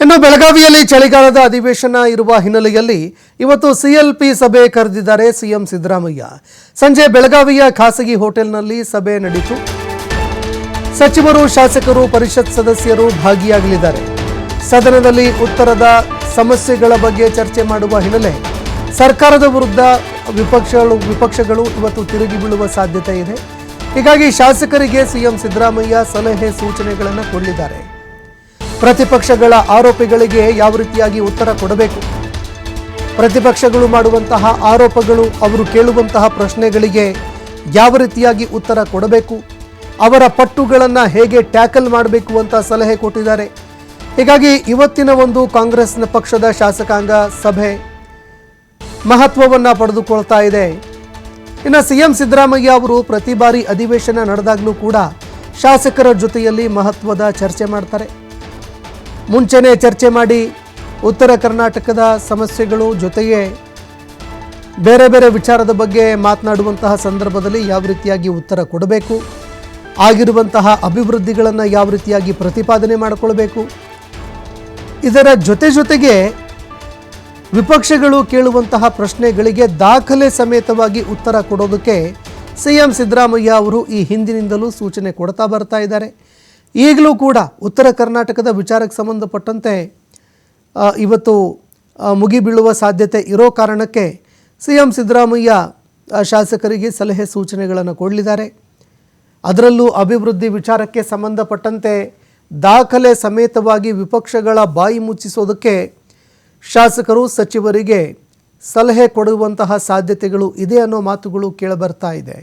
ಇನ್ನು ಬೆಳಗಾವಿಯಲ್ಲಿ ಚಳಿಗಾಲದ ಅಧಿವೇಶನ ಇರುವ ಹಿನ್ನೆಲೆಯಲ್ಲಿ ಇವತ್ತು ಸಿಎಲ್ಪಿ ಸಭೆ ಕರೆದಿದ್ದಾರೆ ಸಿಎಂ ಸಿದ್ದರಾಮಯ್ಯ. ಸಂಜೆ ಬೆಳಗಾವಿಯ ಖಾಸಗಿ ಹೋಟೆಲ್ನಲ್ಲಿ ಸಭೆ ನಡೆಯಿತು. ಸಚಿವರು, ಶಾಸಕರು, ಪರಿಷತ್ ಸದಸ್ಯರು ಭಾಗಿಯಾಗಲಿದ್ದಾರೆ. ಸದನದಲ್ಲಿ ಉತ್ತರದ ಸಮಸ್ಯೆಗಳ ಬಗ್ಗೆ ಚರ್ಚೆ ಮಾಡುವ ಹಿನ್ನೆಲೆ ಸರ್ಕಾರದ ವಿರುದ್ಧ ವಿಪಕ್ಷಗಳು ಇವತ್ತು ತಿರುಗಿ ಬೀಳುವ ಸಾಧ್ಯತೆ ಇದೆ. ಹೀಗಾಗಿ ಶಾಸಕರಿಗೆ ಸಿಎಂ ಸಿದ್ದರಾಮಯ್ಯ ಸಲಹೆ ಸೂಚನೆಗಳನ್ನು ಕೊಡಲಿದ್ದಾರೆ. ಪ್ರತಿಪಕ್ಷಗಳ ಆರೋಪಗಳಿಗೆ ಯಾವ ರೀತಿಯಾಗಿ ಉತ್ತರ ಕೊಡಬೇಕು, ಪ್ರತಿಪಕ್ಷಗಳು ಮಾಡುವಂತಹ ಆರೋಪಗಳು, ಅವರು ಕೇಳುವಂತಹ ಪ್ರಶ್ನೆಗಳಿಗೆ ಯಾವ ರೀತಿಯಾಗಿ ಉತ್ತರ ಕೊಡಬೇಕು, ಅವರ ಪಟ್ಟುಗಳನ್ನು ಹೇಗೆ ಟ್ಯಾಕಲ್ ಮಾಡಬೇಕು ಅಂತ ಸಲಹೆ ಕೊಟ್ಟಿದ್ದಾರೆ. ಹೀಗಾಗಿ ಇವತ್ತಿನ ಒಂದು ಕಾಂಗ್ರೆಸ್ನ ಪಕ್ಷದ ಶಾಸಕಾಂಗ ಸಭೆ ಮಹತ್ವವನ್ನು ಪಡೆದುಕೊಳ್ತಾ ಇದೆ. ಇನ್ನು ಸಿಎಂ ಸಿದ್ದರಾಮಯ್ಯ ಅವರು ಪ್ರತಿ ಬಾರಿ ಅಧಿವೇಶನ ನಡೆದಾಗಲೂ ಕೂಡ ಶಾಸಕರ ಜೊತೆಯಲ್ಲಿ ಮಹತ್ವದ ಚರ್ಚೆ ಮಾಡ್ತಾರೆ. ಮುಂಚೆನೇ ಚರ್ಚೆ ಮಾಡಿ ಉತ್ತರ ಕರ್ನಾಟಕದ ಸಮಸ್ಯೆಗಳು ಜೊತೆಗೆ ಬೇರೆ ಬೇರೆ ವಿಚಾರದ ಬಗ್ಗೆ ಮಾತನಾಡುವಂತಹ ಸಂದರ್ಭದಲ್ಲಿ ಯಾವ ರೀತಿಯಾಗಿ ಉತ್ತರ ಕೊಡಬೇಕು, ಆಗಿರುವಂತಹ ಅಭಿವೃದ್ಧಿಗಳನ್ನು ಯಾವ ರೀತಿಯಾಗಿ ಪ್ರತಿಪಾದನೆ ಮಾಡಿಕೊಳ್ಬೇಕು, ಇದರ ಜೊತೆಗೆ ವಿಪಕ್ಷಗಳು ಕೇಳುವಂತಹ ಪ್ರಶ್ನೆಗಳಿಗೆ ದಾಖಲೆ ಸಮೇತವಾಗಿ ಉತ್ತರ ಕೊಡೋದಕ್ಕೆ ಸಿಎಂ ಸಿದ್ದರಾಮಯ್ಯ ಅವರು ಈ ಹಿಂದಿನಿಂದಲೂ ಸೂಚನೆ ಕೊಡ್ತಾ ಬರ್ತಾ ಇದ್ದಾರೆ. ಈಗಲೂ ಕೂಡ ಉತ್ತರ ಕರ್ನಾಟಕದ ವಿಚಾರಕ್ಕೆ ಸಂಬಂಧಪಟ್ಟಂತೆ ಇವತ್ತು ಮುಗಿಬೀಳುವ ಸಾಧ್ಯತೆ ಇರೋ ಕಾರಣಕ್ಕೆ ಸಿಎಂ ಸಿದ್ದರಾಮಯ್ಯ ಶಾಸಕರಿಗೆ ಸಲಹೆ ಸೂಚನೆಗಳನ್ನು ಕೊಡಲಿದ್ದಾರೆ. ಅದರಲ್ಲೂ ಅಭಿವೃದ್ಧಿ ವಿಚಾರಕ್ಕೆ ಸಂಬಂಧಪಟ್ಟಂತೆ ದಾಖಲೆ ಸಮೇತವಾಗಿ ವಿಪಕ್ಷಗಳ ಬಾಯಿ ಮುಚ್ಚಿಸೋದಕ್ಕೆ ಶಾಸಕರು, ಸಚಿವರಿಗೆ ಸಲಹೆ ಕೊಡುವಂತಹ ಸಾಧ್ಯತೆಗಳು ಇದೆ ಅನ್ನೋ ಮಾತುಗಳು ಕೇಳಬರ್ತಾ ಇದೆ.